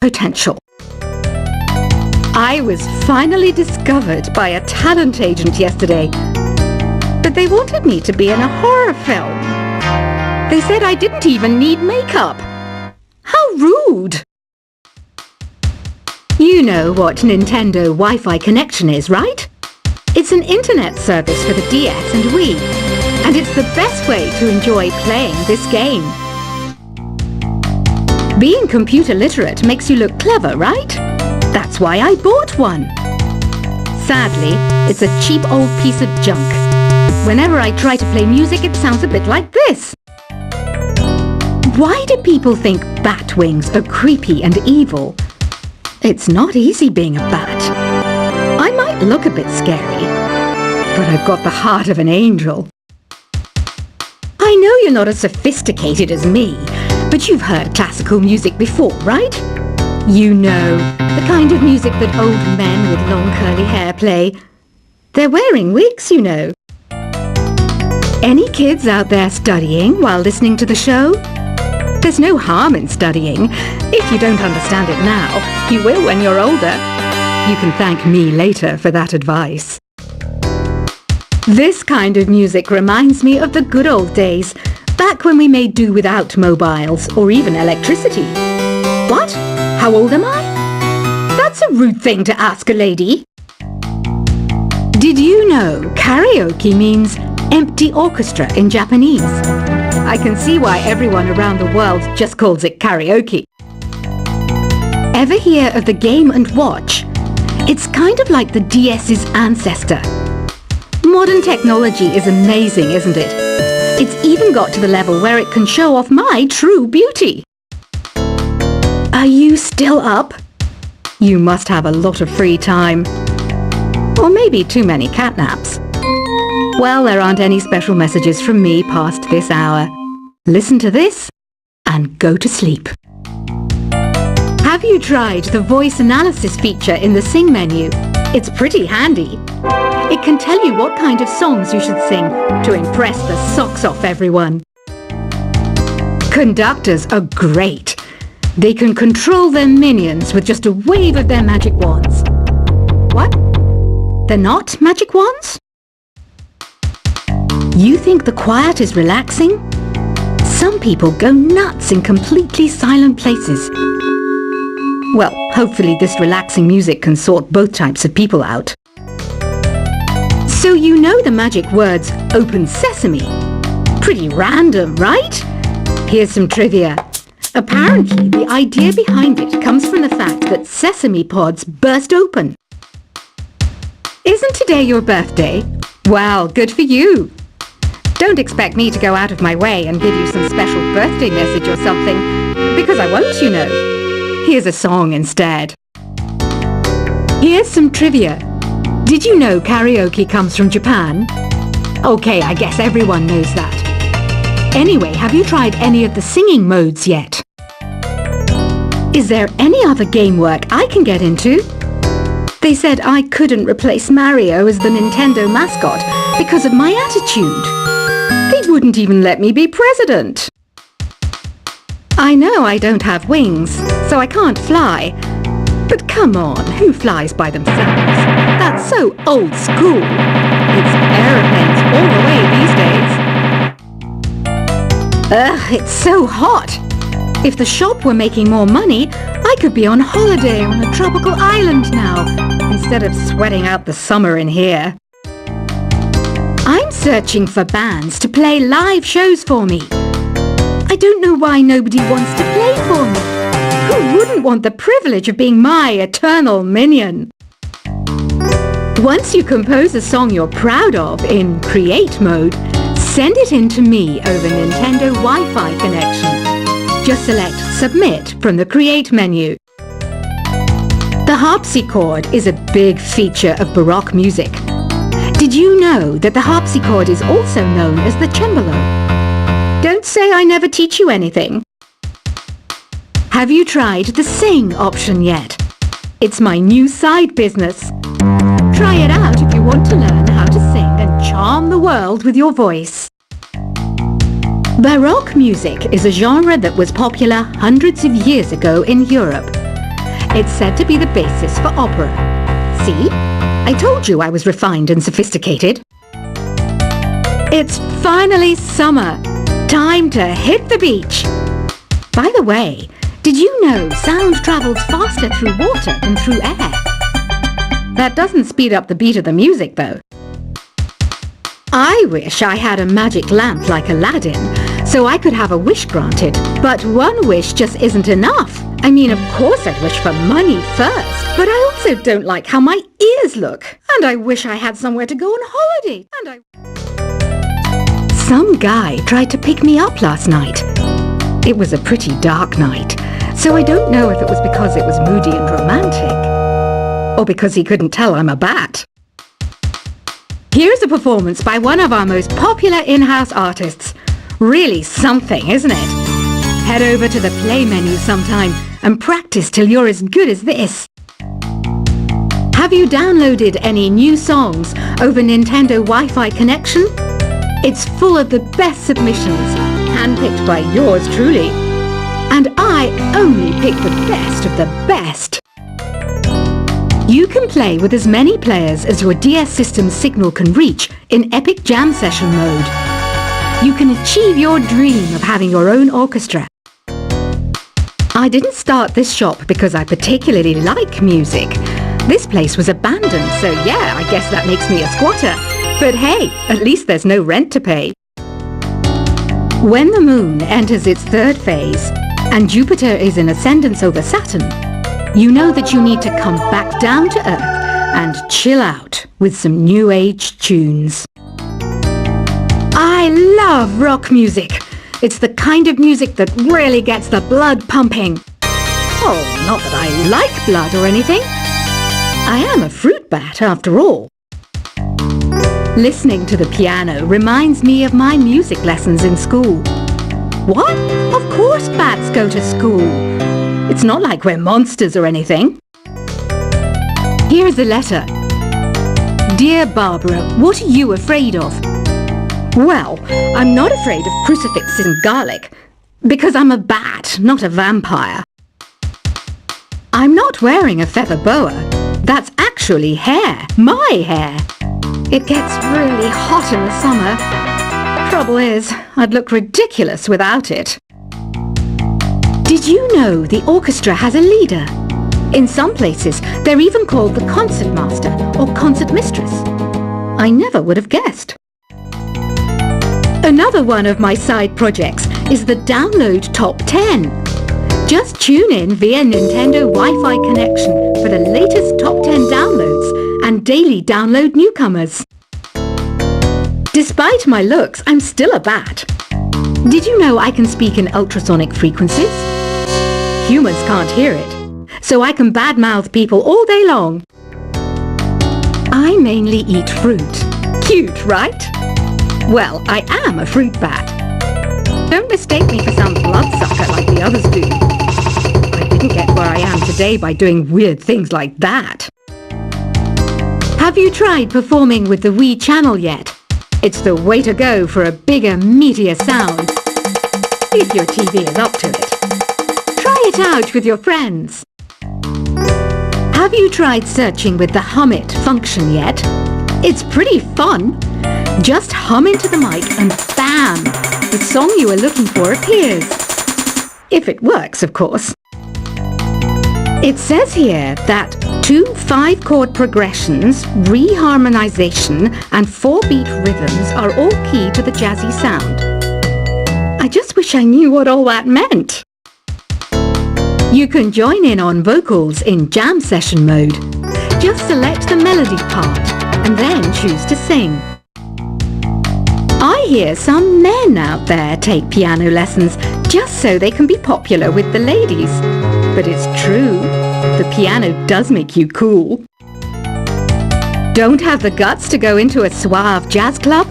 potential. I was finally discovered by a talent agent yesterday, but they wanted me to be in a horror film. They said I didn't even need makeup. How rude! You know what Nintendo Wi-Fi Connection is, right? It's an internet service for the DS and Wii, and it's the best way to enjoy playing this game. Being computer literate makes you look clever, right? That's why I bought one. Sadly, it's a cheap old piece of junk. Whenever I try to play music, it sounds a bit like this. Why do people think bat wings are creepy and evil? It's not easy being a bat. I might look a bit scary, but I've got the heart of an angel. I know you're not as sophisticated as me, but you've heard classical music before, right? You know, the kind of music that old men with long curly hair play. They're wearing wigs, you know. Any kids out there studying while listening to the show? There's no harm in studying. If you don't understand it now, you will when you're older. You can thank me later for that advice. This kind of music reminds me of the good old days, back when we made do without mobiles or even electricity. What? How old am I? That's a rude thing to ask a lady. Did you know karaoke means empty orchestra in Japanese? I can see why everyone around the world just calls it karaoke. Ever hear of the Game & Watch? It's kind of like the DS's ancestor. Modern technology is amazing, isn't it? It's even got to the level where it can show off my true beauty. Are you still up? You must have a lot of free time. Or maybe too many catnaps. Well, there aren't any special messages from me past this hour. Listen to this and go to sleep. Have you tried the voice analysis feature in the Sing menu? It's pretty handy. It can tell you what kind of songs you should sing to impress the socks off everyone. Conductors are great. They can control their minions with just a wave of their magic wands. What? They're not magic wands? You think the quiet is relaxing? Some people go nuts in completely silent places. Well, hopefully this relaxing music can sort both types of people out. So you know the magic words "Open Sesame." Pretty random, right? Here's some trivia. Apparently, the idea behind it comes from the fact that sesame pods burst open. Isn't today your birthday? Well, good for you. Don't expect me to go out of my way and give you some special birthday message or something, because I won't, you know. Here's a song instead. Here's some trivia. Did you know karaoke comes from Japan? Okay, I guess everyone knows that. Anyway, have you tried any of the singing modes yet? Is there any other game work I can get into? They said I couldn't replace Mario as the Nintendo mascot because of my attitude. They wouldn't even let me be president. I know I don't have wings, so I can't fly. But come on, who flies by themselves? That's so old school. It's aeroplanes all the way these days. Ugh, it's so hot. If the shop were making more money, I could be on holiday on a tropical island now, instead of sweating out the summer in here. I'm searching for bands to play live shows for me. I don't know why nobody wants to play for me. Who wouldn't want the privilege of being my eternal minion? Once you compose a song you're proud of in Create mode, send it in to me over Nintendo Wi-Fi connection. Just select Submit from the Create menu. The harpsichord is a big feature of Baroque music. Did you know that the harpsichord is also known as the cembalo? Don't say I never teach you anything. Have you tried the Sing option yet? It's my new side business. Try it out if you want to learn how to sing and charm the world with your voice. Baroque music is a genre that was popular hundreds of years ago in Europe. It's said to be the basis for opera. See? I told you I was refined and sophisticated. It's finally summer. Time to hit the beach. By the way, did you know sound travels faster through water than through air? That doesn't speed up the beat of the music, though. I wish I had a magic lamp like Aladdin, so I could have a wish granted. But one wish just isn't enough. I mean, of course I'd wish for money first, but I also don't like how my ears look. And I wish I had somewhere to go on holiday. Some guy tried to pick me up last night. It was a pretty dark night, so I don't know if it was because it was moody and romantic, or because he couldn't tell I'm a bat. Here's a performance by one of our most popular in-house artists. Really something, isn't it? Head over to the play menu sometime and practice till you're as good as this. Have you downloaded any new songs over Nintendo Wi-Fi connection? It's full of the best submissions, handpicked by yours truly. And I only pick the best of the best. You can play with as many players as your DS system's signal can reach in Epic Jam Session mode. You can achieve your dream of having your own orchestra. I didn't start this shop because I particularly like music. This place was abandoned, so yeah, I guess that makes me a squatter. But hey, at least there's no rent to pay. When the moon enters its third phase and Jupiter is in ascendance over Saturn, you know that you need to come back down to Earth and chill out with some new age tunes. I love rock music. It's the kind of music that really gets the blood pumping. Oh, not that I like blood or anything. I am a fruit bat after all. Listening to the piano reminds me of my music lessons in school. What? Of course bats go to school. It's not like we're monsters or anything. Here's a letter. Dear Barbara, what are you afraid of? Well, I'm not afraid of crucifixes and garlic, because I'm a bat, not a vampire. I'm not wearing a feather boa. That's actually hair, my hair. It gets really hot in the summer. Trouble is, I'd look ridiculous without it. Did you know the orchestra has a leader? In some places, they're even called the concertmaster or concertmistress. I never would have guessed. Another one of my side projects is the Download Top 10. Just tune in via Nintendo Wi-Fi connection for the latest Top 10 downloads and daily download newcomers. Despite my looks, I'm still a bat. Did you know I can speak in ultrasonic frequencies? Humans can't hear it, so I can badmouth people all day long. I mainly eat fruit. Cute, right? Well, I am a fruit bat. Don't mistake me for some bloodsucker like the others do. I didn't get where I am today by doing weird things like that. Have you tried performing with the Wii channel yet? It's the way to go for a bigger, meatier sound. If your TV is up to it. Try it out with your friends. Have you tried searching with the Hum It function yet? It's pretty fun. Just hum into the mic and bam! The song you are looking for appears. If it works, of course. It says here that 2 5-chord progressions, reharmonization, and 4-beat rhythms are all key to the jazzy sound. I just wish I knew what all that meant. You can join in on vocals in jam session mode. Just select the melody part and then choose to sing. I hear some men out there take piano lessons just so they can be popular with the ladies. But it's true, the piano does make you cool. Don't have the guts to go into a suave jazz club?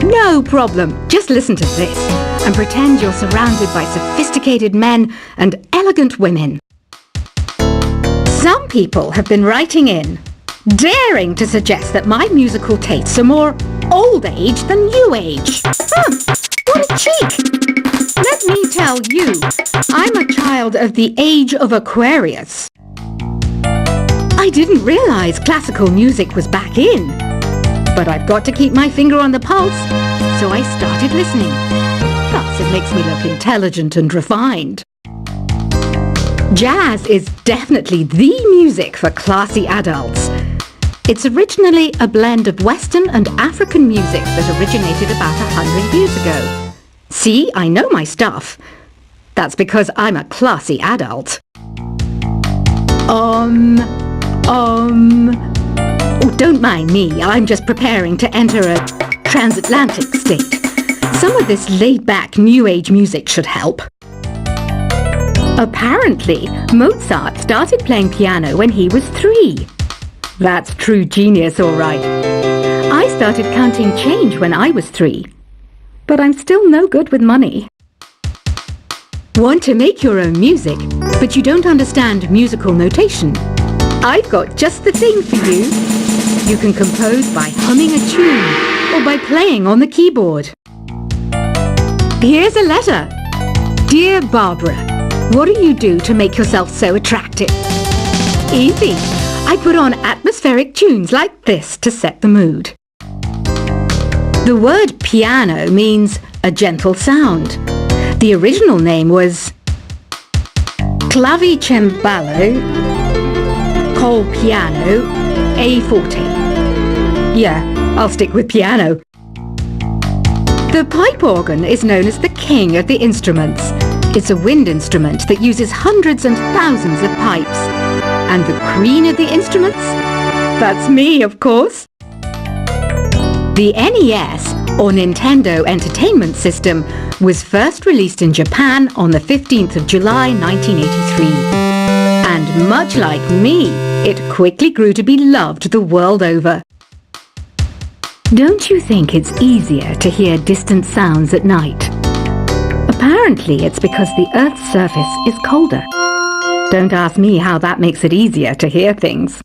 No problem, just listen to this and pretend you're surrounded by sophisticated men and elegant women. Some people have been writing in, daring to suggest that my musical tastes are more old age than new age. What a cheek! Let me tell you, I'm a child of the age of Aquarius. I didn't realize classical music was back in. But I've got to keep my finger on the pulse, so I started listening. Plus, it makes me look intelligent and refined. Jazz is definitely the music for classy adults. It's originally a blend of Western and African music that originated about 100 years ago. See, I know my stuff. That's because I'm a classy adult. Oh, don't mind me. I'm just preparing to enter a transatlantic state. Some of this laid-back New Age music should help. Apparently, Mozart started playing piano when he was 3. That's true genius, all right. I started counting change when I was 3. But I'm still no good with money. Want to make your own music, but you don't understand musical notation? I've got just the thing for you. You can compose by humming a tune or by playing on the keyboard. Here's a letter. Dear Barbara, what do you do to make yourself so attractive? Easy. I put on atmospheric tunes like this to set the mood. The word piano means a gentle sound. The original name was clavicembalo col piano a forte. Yeah, I'll stick with piano. The pipe organ is known as the king of the instruments. It's a wind instrument that uses hundreds and thousands of pipes. And the queen of the instruments? That's me, of course. The NES, or Nintendo Entertainment System, was first released in Japan on the 15th of July 1983. And much like me, it quickly grew to be loved the world over. Don't you think it's easier to hear distant sounds at night? Apparently, it's because the Earth's surface is colder. Don't ask me how that makes it easier to hear things.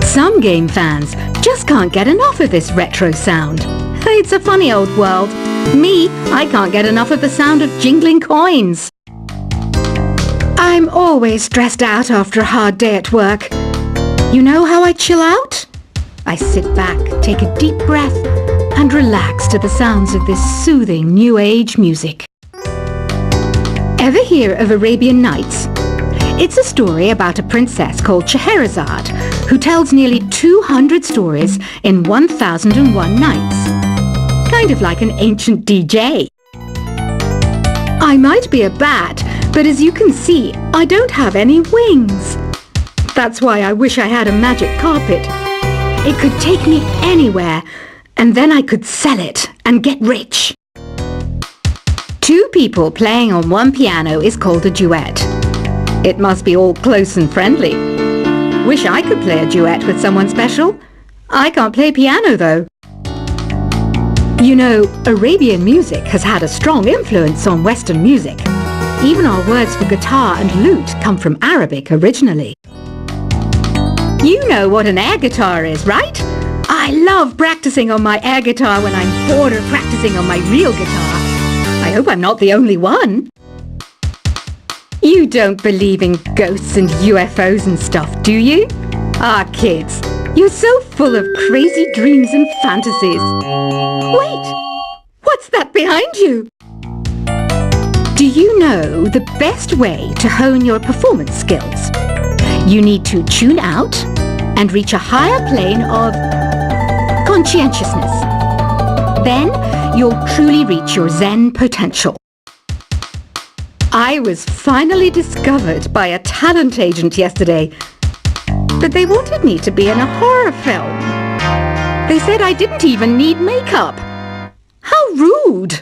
Some game fans just can't get enough of this retro sound. It's a funny old world. Me, I can't get enough of the sound of jingling coins. I'm always stressed out after a hard day at work. You know how I chill out? I sit back, take a deep breath, and relax to the sounds of this soothing New Age music. Ever hear of Arabian Nights? It's a story about a princess called Scheherazade who tells nearly 200 stories in 1001 nights. Kind of like an ancient DJ. I might be a bat, but as you can see, I don't have any wings. That's why I wish I had a magic carpet. It could take me anywhere, and then I could sell it and get rich. 2 people playing on one piano is called a duet. It must be all close and friendly. Wish I could play a duet with someone special. I can't play piano though. You know, Arabian music has had a strong influence on Western music. Even our words for guitar and lute come from Arabic originally. You know what an air guitar is, right? I love practicing on my air guitar when I'm bored of practicing on my real guitar. I hope I'm not the only one. You don't believe in ghosts and UFOs and stuff, do you? Ah, kids, you're so full of crazy dreams and fantasies. Wait, what's that behind you? Do you know the best way to hone your performance skills? You need to tune out and reach a higher plane of conscientiousness. Then you'll truly reach your Zen potential. I was finally discovered by a talent agent yesterday, but they wanted me to be in a horror film. They said I didn't even need makeup. How rude!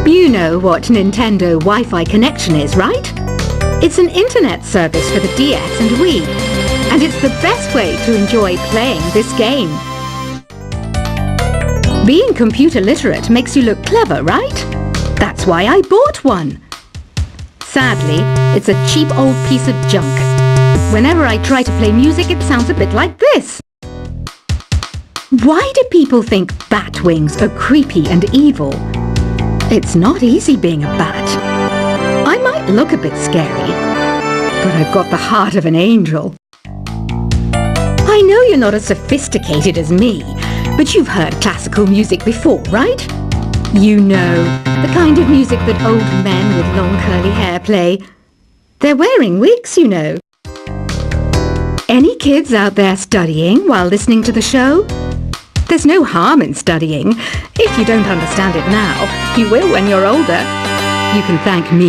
You know what Nintendo Wi-Fi connection is, right? It's an internet service for the DS and Wii, and it's the best way to enjoy playing this game. Being computer literate makes you look clever, right? That's why I bought one. Sadly, it's a cheap old piece of junk. Whenever I try to play music, it sounds a bit like this. Why do people think bat wings are creepy and evil? It's not easy being a bat. I might look a bit scary, but I've got the heart of an angel. I know you're not as sophisticated as me, but you've heard classical music before, right? You know, the kind of music that old men with long curly hair play. They're wearing wigs, you know. Any kids out there studying while listening to the show? There's no harm in studying. If you don't understand it now, you will when you're older. You can thank me